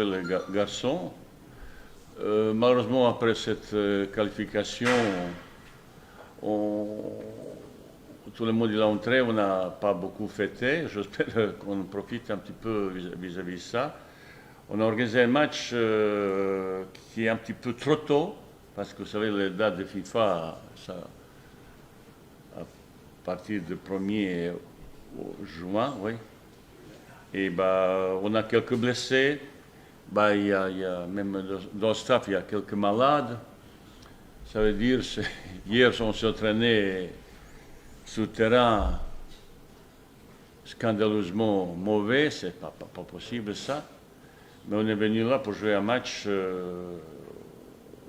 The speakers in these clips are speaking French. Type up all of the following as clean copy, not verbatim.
les garçons. Malheureusement, après cette qualification, tout le monde est entré, on n'a pas beaucoup fêté. J'espère qu'on profite un petit peu vis-à-vis de ça. On a organisé un match qui est un petit peu trop tôt, parce que vous savez, les dates de FIFA, ça, à partir du 1er juin, oui. Et bah, on a quelques blessés. Bah, il y a même dans le staff, il y a quelques malades. Ça veut dire, hier, on s'est entraîné sur le terrain scandaleusement mauvais, c'est pas possible ça. Mais on est venu là pour jouer un match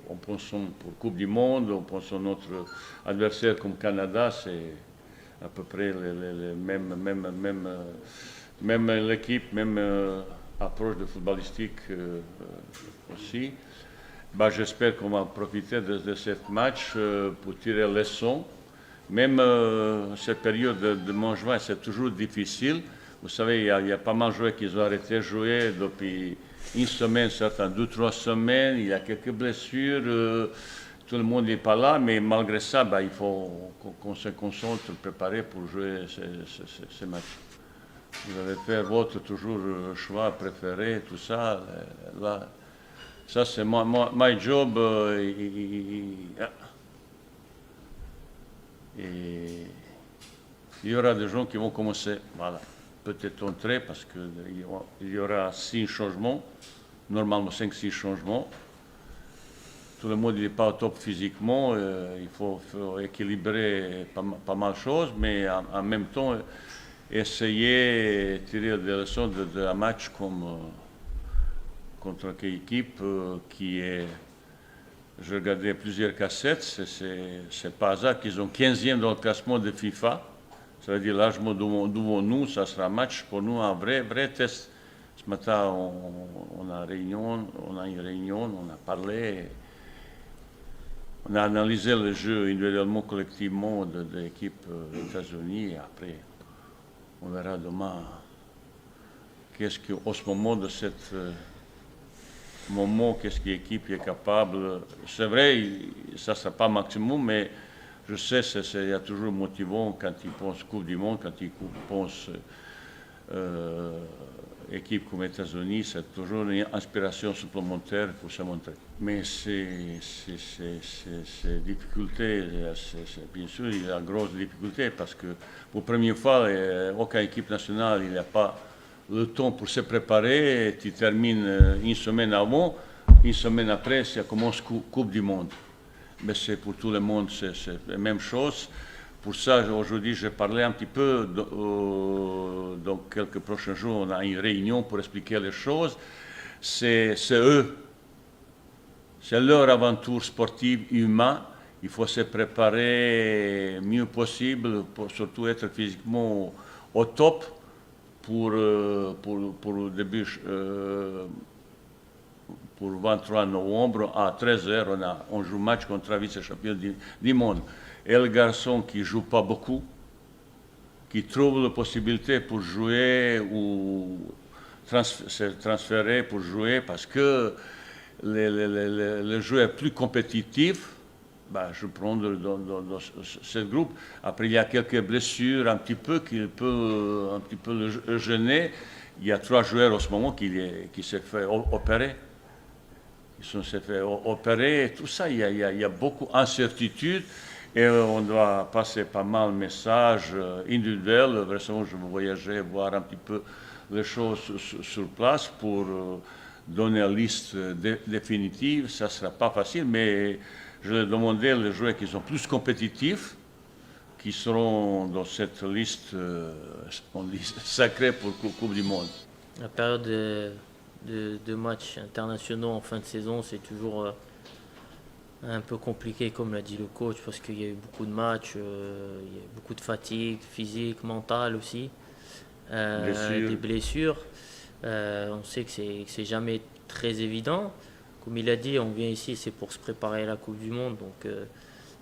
en pensant pour Coupe du Monde, en pensant notre adversaire comme Canada, c'est à peu près même l'équipe, même approche de footballistique aussi. Bah, j'espère qu'on va profiter de ce match pour tirer leçon. Même cette période de juin, c'est toujours difficile. Vous savez, il y a pas mal de joueurs qui ont arrêté de jouer depuis une semaine, certains 2-3 semaines. Il y a quelques blessures. Tout le monde n'est pas là, mais malgré ça, bah, il faut qu'on se concentre, préparer pour jouer ces matchs. Vous avez fait votre toujours choix préféré, tout ça. Là, ça, c'est my job. Et il y aura des gens qui vont commencer, voilà, peut-être entrer parce qu'il y aura 6 changements, normalement 5-6 changements. Tout le monde n'est pas au top physiquement, il faut équilibrer pas mal de choses, mais en même temps, essayer de tirer des leçons d'un match contre une équipe qui est. Je regardais plusieurs cassettes, c'est pas hasard qu'ils ont 15e dans le classement de FIFA. Ça veut dire largement devant nous, ça sera un match pour nous, un vrai test. Ce matin, on a une réunion, on a parlé, on a analysé le jeu individuellement, collectivement de l'équipe des États-Unis. Et après, on verra demain qu'est-ce qu'au moment de cette moment, qu'est-ce que l'équipe est capable. C'est vrai, ça ne sera pas maximum, mais je sais, il y a toujours motivant quand ils pensent Coupe du Monde, quand ils pensent équipe comme les États-Unis, c'est toujours une inspiration supplémentaire pour se montrer. Mais ces difficultés, bien sûr, il y a une grosse difficulté parce que pour la première fois, aucune équipe nationale, il n'y a pas le temps pour se préparer, tu termines une semaine avant, une semaine après, ça commence Coupe du Monde. Mais c'est pour tout le monde, c'est la même chose. Pour ça, aujourd'hui, j'ai parlé un petit peu, dans quelques prochains jours, on a une réunion pour expliquer les choses. C'est eux, c'est leur aventure sportive humaine. Il faut se préparer mieux possible, pour surtout être physiquement au top. Pour le début, pour le 23 novembre, à 13h, on joue match contre la vice-champion du monde. Et le garçon qui ne joue pas beaucoup, qui trouve la possibilité pour jouer ou se transférer pour jouer parce que le jeu est plus compétitif, bah, je prends dans ce groupe. Après, il y a quelques blessures un petit peu qui peut un petit peu le gêner. Il y a 3 joueurs en ce moment qui s'est fait opérer. Ils se sont fait opérer. Tout ça, il y a beaucoup d'incertitudes. Et on doit passer pas mal de messages individuels. Récemment, je vais voyager, voir un petit peu les choses sur place pour donner une liste définitive. Ça ne sera pas facile, mais je vais demander aux joueurs qui sont plus compétitifs, qui seront dans cette liste sacrée pour la Coupe du Monde. La période de matchs internationaux en fin de saison, c'est toujours un peu compliqué, comme l'a dit le coach, parce qu'il y a eu beaucoup de matchs, il y a eu beaucoup de fatigue physique, mentale aussi, des blessures. On sait que c'est jamais très évident. Comme il a dit, on vient ici, c'est pour se préparer à la Coupe du Monde, donc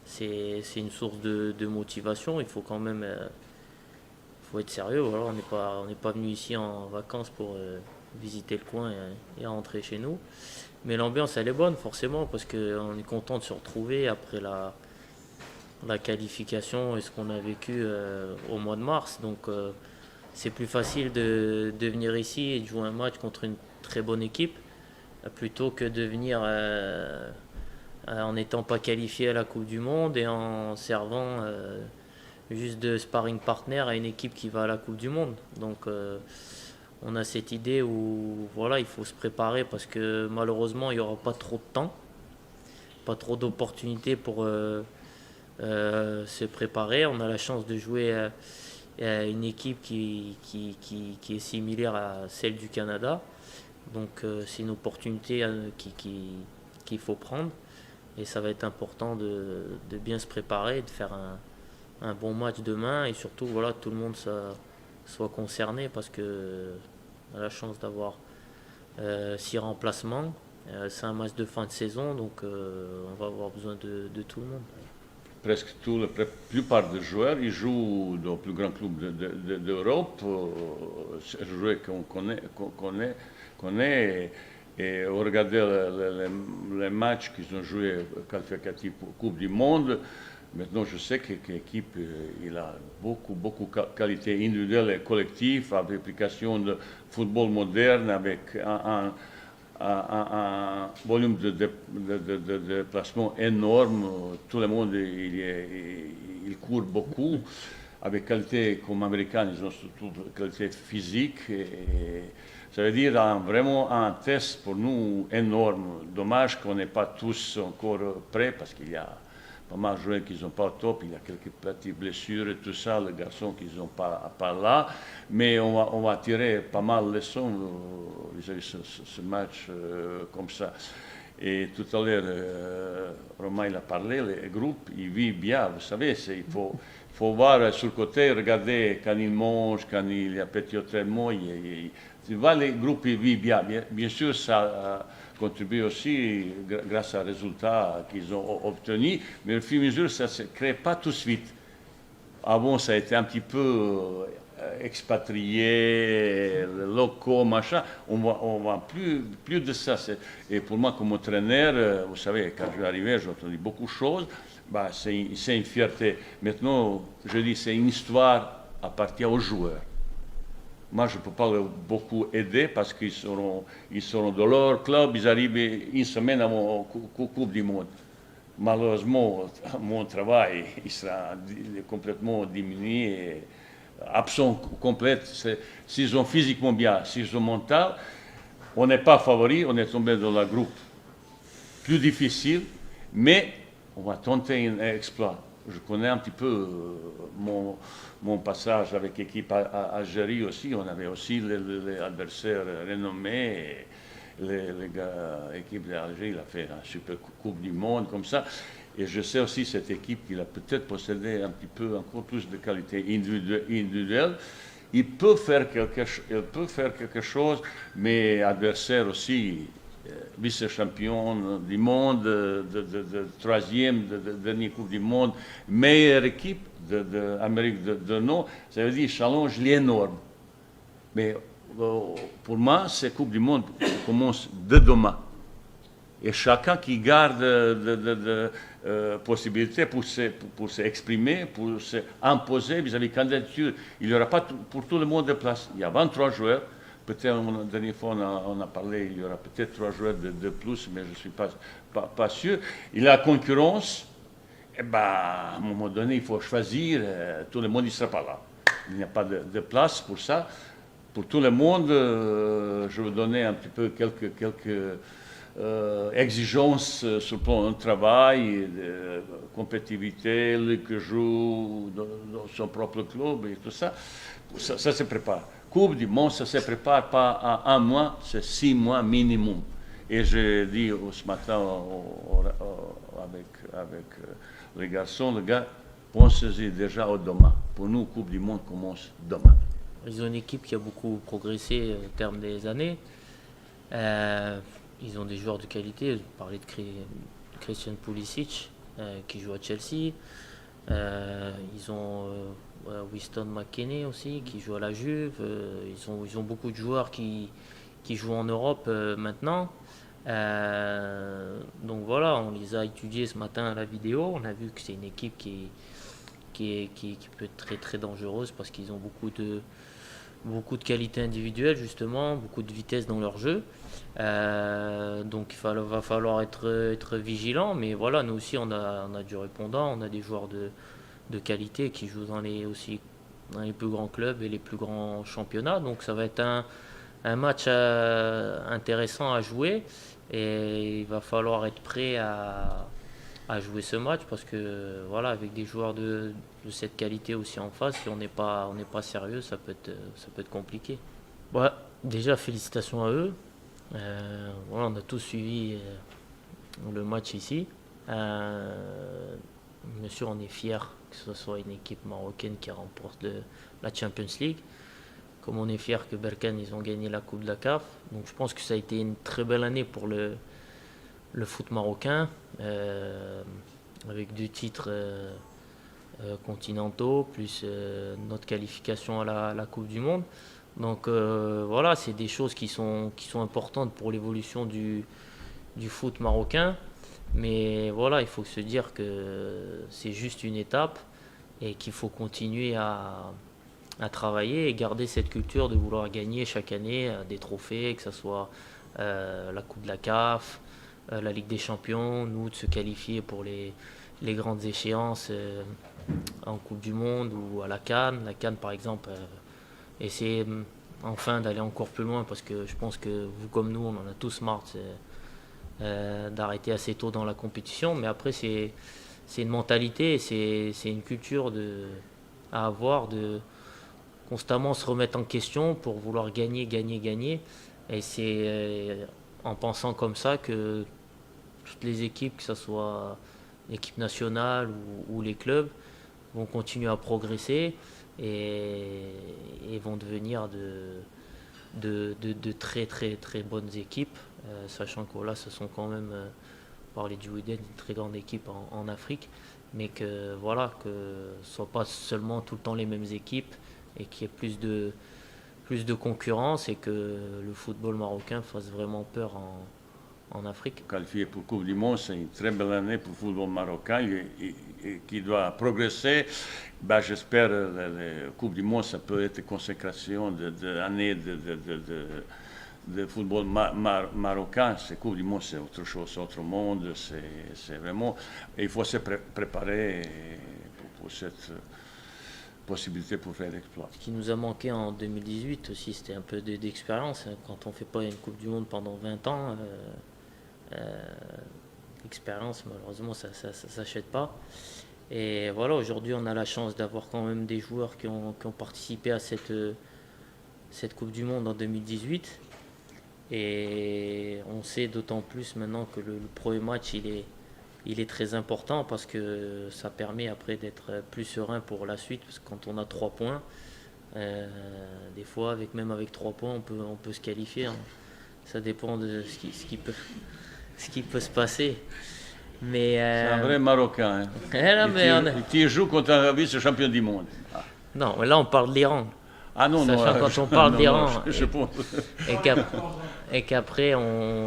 c'est une source de motivation. Il faut quand même faut être sérieux. Voilà, on n'est pas venu ici en vacances visiter le coin et rentrer chez nous. Mais l'ambiance, elle est bonne forcément parce qu'on est content de se retrouver après la qualification et ce qu'on a vécu au mois de mars. Donc c'est plus facile de venir ici et de jouer un match contre une très bonne équipe plutôt que de venir en n'étant pas qualifié à la Coupe du Monde et en servant juste de sparring partner à une équipe qui va à la Coupe du Monde. Donc on a cette idée où voilà, il faut se préparer parce que malheureusement il n'y aura pas trop de temps, pas trop d'opportunités pour se préparer. On a la chance de jouer à une équipe qui est similaire à celle du Canada. Donc c'est une opportunité qu'il faut prendre. Et ça va être important de bien se préparer, de faire un bon match demain. Et surtout, voilà, tout le monde soit concerné parce que on a la chance d'avoir 6 remplacements. C'est un match de fin de saison, donc on va avoir besoin de tout le monde. Presque la plupart des joueurs, ils jouent dans le plus grand club d'Europe, joueurs qu'on connaît et regarder les matchs qu'ils ont joués qualificatifs pour Coupe du Monde. Maintenant, je sais que l'équipe il a beaucoup de qualités individuelles et collectives, avec l'application de football moderne, avec un volume de placement énorme. Tout le monde il court beaucoup. Avec qualité comme américains, ils ont surtout qualité physique. Ça veut dire vraiment un test pour nous énorme. Dommage qu'on n'est pas tous encore prêts parce qu'il y a pas mal de joueurs qui ne sont pas au top, il y a quelques petites blessures et tout ça, les garçons qui ne sont pas là. Mais on va tirer pas mal de leçons vis-à-vis de ce match comme ça. Et tout à l'heure, Romain il a parlé, les groupes, ils vivent bien, vous savez, il faut voir sur le côté, regarder quand ils mangent, quand il y a petit entraînement, tu vois, les groupes ils vivent bien. Bien sûr, ça contribue aussi grâce aux résultats qu'ils ont obtenus, mais au fur et à mesure, ça ne se crée pas tout de suite. Avant, ça a été un petit peu expatriés, locaux, machin. On voit plus de ça. Et pour moi, comme entraîneur, vous savez, quand je suis arrivé, j'ai entendu beaucoup de choses. Bah, c'est une fierté. Maintenant, je dis, c'est une histoire appartient aux joueurs. Moi, je ne peux pas beaucoup aider parce qu'ils seront dans leur club, ils arrivent une semaine avant la Coupe du Monde. Malheureusement, mon travail il sera complètement diminué, absent complet. S'ils sont physiquement bien, s'ils sont mentaux, on n'est pas favori, on est tombé dans le groupe plus difficile, mais on va tenter un exploit. Je connais un petit peu mon passage avec l'équipe Algérie aussi. On avait aussi les adversaires renommés. L'équipe d'Algérie a fait une super Coupe du Monde comme ça. Et je sais aussi cette équipe qui a peut-être possédé un petit peu encore plus de qualité individuelle. Il peut faire quelque chose, mais adversaire aussi, vice-champion du monde, de troisième, de dernière Coupe du Monde, meilleure équipe d'Amérique du Nord, ça veut dire challenge énorme. Mais pour moi, cette Coupe du Monde commence de demain. Et chacun qui garde possibilités pour s'exprimer, pour s'imposer vis-à-vis de la candidature. Il n'y aura pas pour tout le monde de place. Il y a 23 joueurs. Peut-être la dernière fois on a parlé, il y aura peut-être 3 joueurs de plus, mais je ne suis pas sûr. Il y a la concurrence. Et ben, à un moment donné, il faut choisir. Tout le monde ne sera pas là. Il n'y a pas de place pour ça. Pour tout le monde, je vais donner un petit peu quelques exigences sur le plan de travail, de compétitivité, lui qui joue dans son propre club et tout ça. Ça se prépare. Coupe du Monde, ça ne se prépare pas en un mois, c'est 6 mois minimum. Et j'ai dit ce matin avec les garçons, les gars, pensez-y déjà au demain. Pour nous, Coupe du Monde commence demain. Ils ont une équipe qui a beaucoup progressé au terme des années. Ils ont des joueurs de qualité. Vous parlez de Christian Pulisic qui joue à Chelsea. Ils ont Winston McKennie aussi qui joue à la Juve. Ils ont beaucoup de joueurs qui qui jouent en Europe maintenant. Donc voilà, on les a étudiés ce matin à la vidéo. On a vu que c'est une équipe qui peut être très très dangereuse parce qu'ils ont beaucoup de qualités individuelles justement, beaucoup de vitesse dans leur jeu. Donc va falloir être vigilant, mais voilà, nous aussi on a du répondant, on a des joueurs de qualité qui jouent aussi dans les plus grands clubs et les plus grands championnats. Donc ça va être un match intéressant à jouer et il va falloir être prêt à jouer ce match parce que voilà, avec des joueurs de cette qualité aussi en face, si on n'est pas sérieux, ça peut être compliqué. Ouais, déjà félicitations à eux. Voilà, on a tous suivi le match ici. Bien sûr, on est fiers que ce soit une équipe marocaine qui remporte la Champions League. Comme on est fiers que Berkane ils ont gagné la Coupe de la CAF. Donc je pense que ça a été une très belle année pour le foot marocain, avec 2 titres continentaux, plus notre qualification à la Coupe du Monde. Donc voilà, c'est des choses qui sont importantes pour l'évolution du foot marocain. Mais voilà, il faut se dire que c'est juste une étape et qu'il faut continuer à travailler et garder cette culture de vouloir gagner chaque année des trophées, que ce soit la Coupe de la CAF, la Ligue des Champions, nous de se qualifier pour les grandes échéances en Coupe du Monde ou à la CAN. La CAN par exemple, essayer enfin d'aller encore plus loin parce que je pense que vous comme nous, on en a tous marre d'arrêter assez tôt dans la compétition. Mais après, c'est une mentalité et c'est une culture à avoir de constamment se remettre en question pour vouloir gagner. Et c'est en pensant comme ça que toutes les équipes, que ce soit l'équipe nationale ou les clubs, vont continuer à progresser et vont devenir de très très très bonnes équipes, sachant que là ce sont quand même, par les Djouiden, une très grande équipe en Afrique, mais que voilà, que ce ne soit pas seulement tout le temps les mêmes équipes et qu'il y ait plus de concurrence et que le football marocain fasse vraiment peur en Afrique. Qualifié pour Coupe du Monde, c'est une très belle année pour le football marocain qui doit progresser. Ben, j'espère que la Coupe du Monde, ça peut être une consécration d'années de football marocain. C'est Coupe du Monde, c'est autre chose, c'est autre monde. C'est vraiment. Et il faut se préparer pour cette possibilité pour faire l'exploit. Ce qui nous a manqué en 2018 aussi, c'était un peu d'expérience. Quand on ne fait pas une Coupe du Monde pendant 20 ans, l'expérience, malheureusement, ça ne s'achète pas. Et voilà, aujourd'hui, on a la chance d'avoir quand même des joueurs qui ont participé à cette Coupe du Monde en 2018. Et on sait d'autant plus maintenant que le premier match, il est très important parce que ça permet après d'être plus serein pour la suite. Parce que quand on a 3 points, des fois, même avec 3 points, on peut se qualifier. Hein. Ça dépend de ce qui peut se passer. Mais, c'est un vrai Marocain. Hein. Tu joues contre un vice-champion du monde. Ah. Non, mais là on parle de l'Iran. Ah non, quand on parle d'Iran, je pense. et qu'après,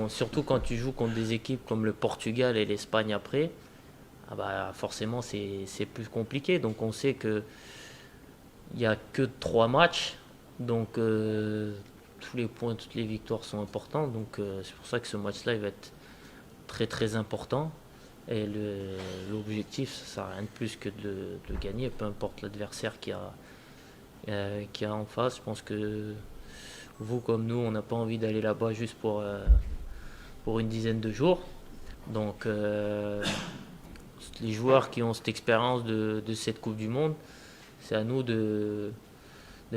surtout quand tu joues contre des équipes comme le Portugal et l'Espagne après, ah bah forcément c'est plus compliqué. Donc on sait que il n'y a que 3 matchs, donc tous les points, toutes les victoires sont importantes. Donc c'est pour ça que ce match-là il va être très très important. Et l'objectif, ça n'a rien de plus que de gagner, peu importe l'adversaire qu'il y a en face. Je pense que vous comme nous, on n'a pas envie d'aller là-bas juste pour une dizaine de jours. Donc les joueurs qui ont cette expérience de cette Coupe du Monde, c'est à nous de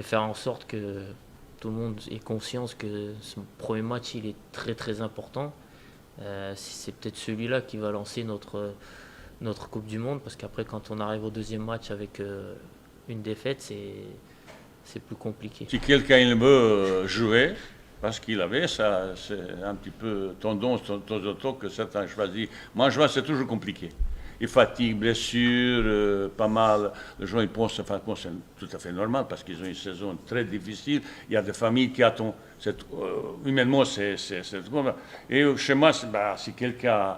faire en sorte que tout le monde ait conscience que ce premier match il est très très important. C'est peut-être celui-là qui va lancer notre Coupe du Monde, parce qu'après quand on arrive au deuxième match avec une défaite, c'est plus compliqué. Si quelqu'un veut jouer, parce qu'il avait ça, c'est un petit peu tendance de temps en temps que certains choisissent. Moi, je vois c'est toujours compliqué. Et fatigue, blessure, pas mal. Les gens ils pensent, enfin, bon, c'est tout à fait normal parce qu'ils ont une saison très difficile. Il y a des familles qui attendent. Humainement, c'est et chez moi, si quelqu'un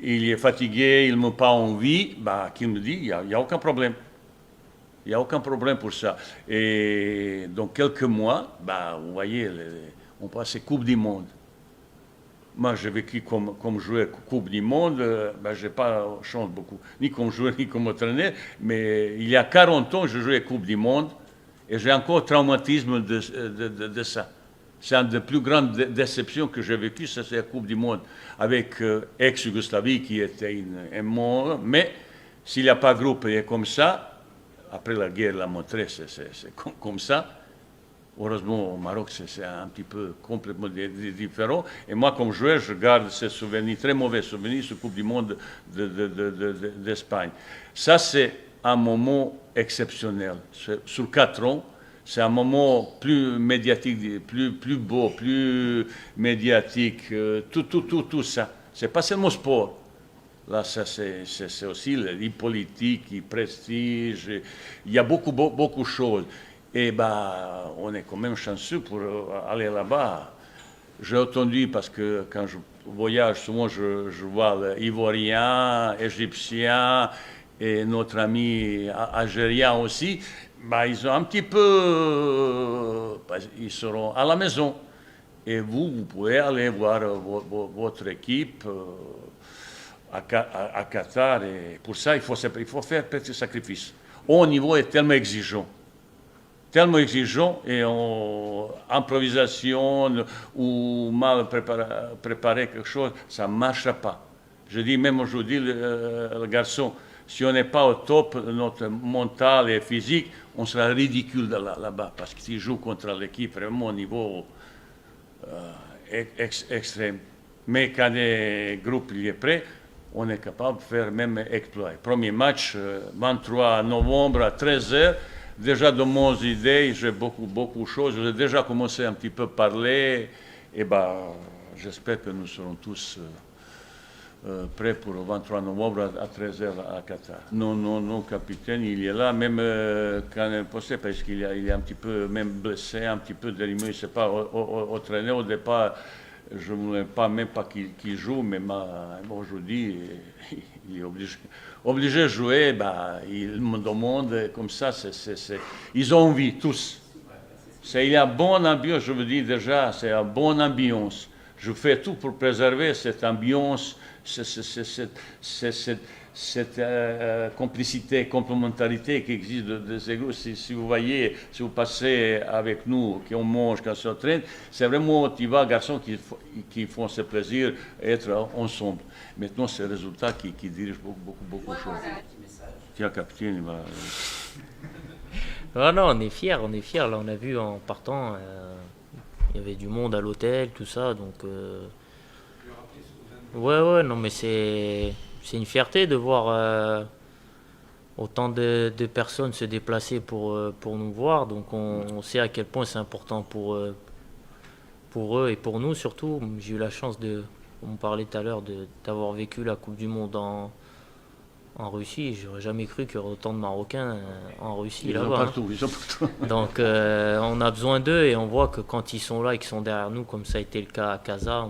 il est fatigué, il n'a pas envie, qu'il me dit, il n'y a aucun problème. Il n'y a aucun problème pour ça. Et dans quelques mois, vous voyez, on passe à Coupe du Monde. Moi, j'ai vécu comme joueur Coupe du Monde, je n'ai pas changé beaucoup, ni comme joueur, ni comme entraîneur, mais il y a 40 ans, je jouais Coupe du Monde et j'ai encore traumatisme de ça. C'est une des plus grandes déceptions que j'ai vécues, ça c'est la Coupe du Monde, avec ex-Yougoslavie qui était un monde, mais s'il n'y a pas de groupe et comme ça, après la guerre l'a montré, c'est comme ça. Heureusement, au Maroc, c'est un petit peu complètement différent. Et moi, comme joueur, je garde ces souvenirs, très mauvais souvenirs, ce Coupe du Monde d'Espagne. Ça, c'est un moment exceptionnel. Sur 4 ans, c'est un moment plus médiatique, plus beau, plus médiatique, tout ça. C'est pas seulement sport. Là, ça, c'est aussi le politique, le prestige. Il y a beaucoup de choses. Et on est quand même chanceux pour aller là-bas. J'ai entendu, parce que quand je voyage, souvent je vois les Ivoiriens, Égyptiens et notre ami algérien aussi. Ils ont un petit peu, ils seront à la maison. Et vous pouvez aller voir votre équipe à Qatar. Et pour ça, il faut faire petit sacrifice. Au niveau est tellement exigeant et en improvisation ou mal préparer quelque chose, ça ne marchera pas. Je dis même aujourd'hui, le garçon, si on n'est pas au top, notre mental et physique, on sera ridicule là-bas, parce que s'il joue contre l'équipe vraiment au niveau extrême. Mais quand le groupe il est prêt, on est capable de faire même exploit. Premier match, 23 novembre à 13h, déjà dans mon idée, j'ai beaucoup de choses. J'ai déjà commencé un petit peu à parler. Et j'espère que nous serons tous prêts pour le 23 novembre à 13h à Qatar. Non, capitaine, il est là, même quand il posté, parce qu'il est un petit peu même blessé, un petit peu délimé, il ne s'est pas entraîné au départ. Je ne voulais même pas qu'il joue, mais aujourd'hui, il est obligé de jouer. Il me demande comme ça. Ils ont envie, tous. Il y a une bonne ambiance, je vous dis déjà, c'est une bonne ambiance. Je fais tout pour préserver cette ambiance, cette complicité, complémentarité qui existe des égos. Si vous voyez, si vous passez avec nous, qu'on mange, qu'on s'entraîne, c'est vraiment motivant, garçons qui font ce plaisir d'être ensemble. Maintenant, c'est le résultat qui dirige beaucoup de choses. Tiens, capitaine, il va... Non, on est fiers. Là, on a vu en partant, il y avait du monde à l'hôtel, tout ça, donc... Ouais, non, mais c'est une fierté de voir autant de personnes se déplacer pour nous voir. Donc on sait à quel point c'est important pour eux et pour nous surtout. J'ai eu la chance on parlait tout à l'heure, d'avoir vécu la Coupe du Monde en Russie. J'aurais jamais cru qu'il y aurait autant de Marocains en Russie ils là-bas. Ils sont partout. Donc on a besoin d'eux et on voit que quand ils sont là et qu'ils sont derrière nous, comme ça a été le cas à Casa,